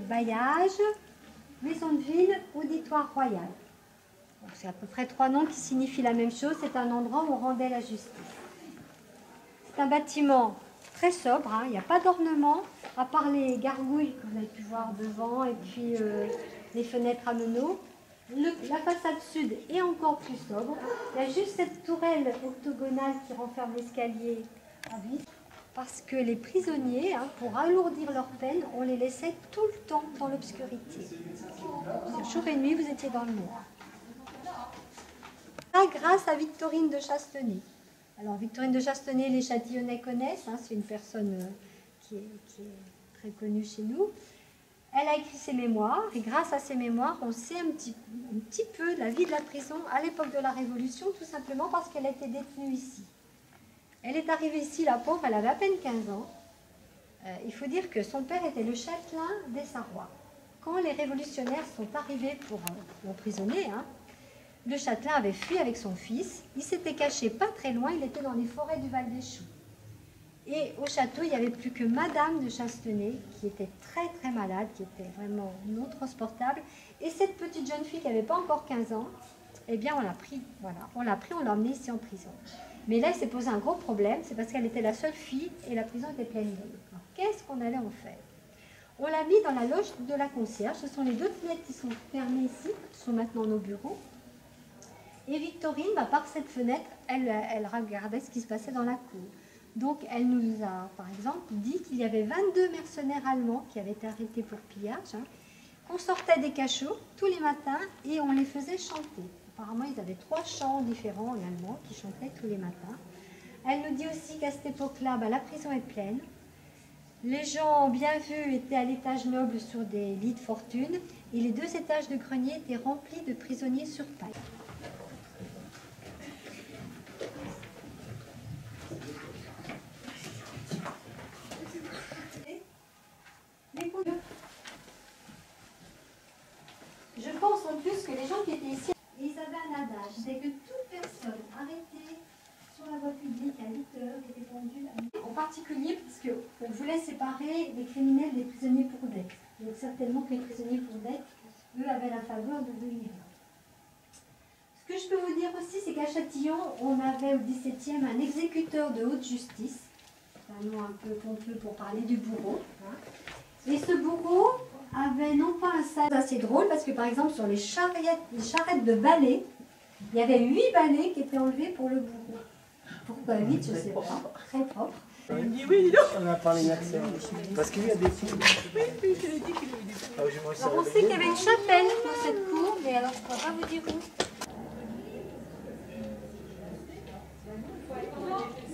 Bailliage, maison de ville, auditoire royal. C'est à peu près 3 noms qui signifient la même chose. C'est un endroit où on rendait la justice. C'est un bâtiment très sobre, hein. Il n'y a pas d'ornement, à part les gargouilles que vous avez pu voir devant et puis les fenêtres à meneaux. La façade sud est encore plus sobre. Il y a juste cette tourelle octogonale qui renferme l'escalier à vis. Parce que les prisonniers, hein, pour alourdir leur peine, on les laissait tout le temps dans l'obscurité. Jour et nuit, vous étiez dans le noir. Ça, grâce à Victorine de Chastenay. Alors, Victorine de Chastenay, les Châtillonnais connaissent, hein, c'est une personne qui est très connue chez nous. Elle a écrit ses mémoires, et grâce à ses mémoires, on sait un petit peu de la vie de la prison à l'époque de la Révolution, tout simplement parce qu'elle a été détenue ici. Elle est arrivée ici, la pauvre, elle avait à peine 15 ans. Il faut dire que son père était le châtelain des Sarrois. Quand les révolutionnaires sont arrivés pour l'emprisonner, hein, le châtelain avait fui avec son fils. Il s'était caché pas très loin, il était dans les forêts du Val des Choux. Et au château, il n'y avait plus que Madame de Chastenay, qui était très très malade, qui était vraiment non transportable. Et cette petite jeune fille qui n'avait pas encore 15 ans, eh bien on l'a pris, voilà. On l'a emmenée ici en prison. Mais là, il s'est posé un gros problème, c'est parce qu'elle était la seule fille et la prison était pleine d'hommes. Alors, qu'est-ce qu'on allait en faire? On l'a mis dans la loge de la concierge. Ce sont les 2 fenêtres qui sont fermées ici, qui sont maintenant nos bureaux. Et Victorine, par cette fenêtre, elle regardait ce qui se passait dans la cour. Donc, elle nous a, par exemple, dit qu'il y avait 22 mercenaires allemands qui avaient été arrêtés pour pillage, hein, qu'on sortait des cachots tous les matins et on les faisait chanter. Apparemment, ils avaient 3 chants différents en allemand qui chantaient tous les matins. Elle nous dit aussi qu'à cette époque-là, la prison est pleine. Les gens bien vus étaient à l'étage noble sur des lits de fortune et les 2 étages de grenier étaient remplis de prisonniers sur paille. Je pense en plus que les gens qui étaient ici, ils avaient un adage, c'est que toute personne arrêtée sur la voie publique à 8 heures était pendue en particulier parce qu'on voulait séparer les criminels des prisonniers pour dette. Donc certainement que les prisonniers pour dette, eux, avaient la faveur de venir là. Ce que je peux vous dire aussi, c'est qu'à Châtillon, on avait au XVIIe un exécuteur de haute justice, un nom un peu pompeux pour parler du bourreau, hein. Et ce bourreau avait non pas un salaire assez drôle, parce que par exemple sur les charrettes de balai, il y avait 8 balais qui étaient enlevés pour le bourreau. Pourquoi 8, je ne sais pas, très propre. Il dit oui, on a parlé d'accès. Parce qu'il y a des films. Oui, je l'ai dit qu'il avait des films. Alors on sait qu'il y avait une chapelle dans cette cour, mais alors je ne pourrais pas vous dire où.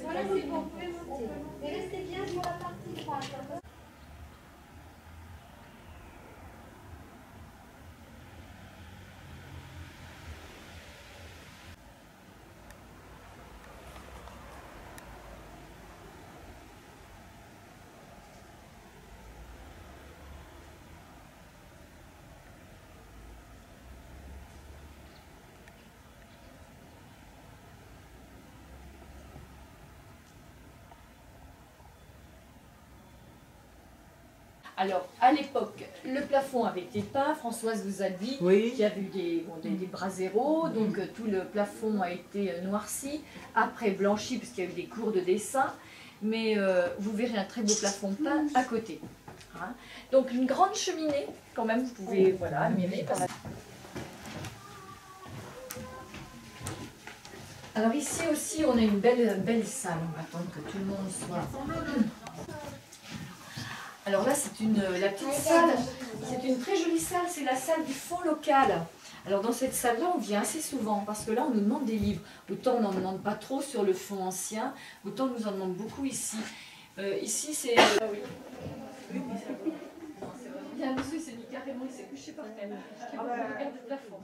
Voilà, c'est bon, vous pouvez monter. Et restez bien sur la partie droite. Alors, à l'époque, le plafond avait été peint. Françoise vous a dit qu'il y avait eu des braseros, donc tout le plafond a été noirci, après blanchi, parce qu'il y a eu des cours de dessin. Mais vous verrez un très beau plafond peint à côté. Hein. Donc, une grande cheminée, quand même, vous pouvez admirer. Alors, ici aussi, on a une belle salle. On va attendre que tout le monde soit... Alors là, c'est la petite salle, c'est une très jolie salle, c'est la salle du fonds local. Alors dans cette salle-là, on vient assez souvent, parce que là, on nous demande des livres. Autant on n'en demande pas trop sur le fonds ancien, autant on nous en demande beaucoup ici. Ici, c'est... oui, il y a un monsieur, il s'est mis carrément, il s'est couché par terre. Il regarde le plafond.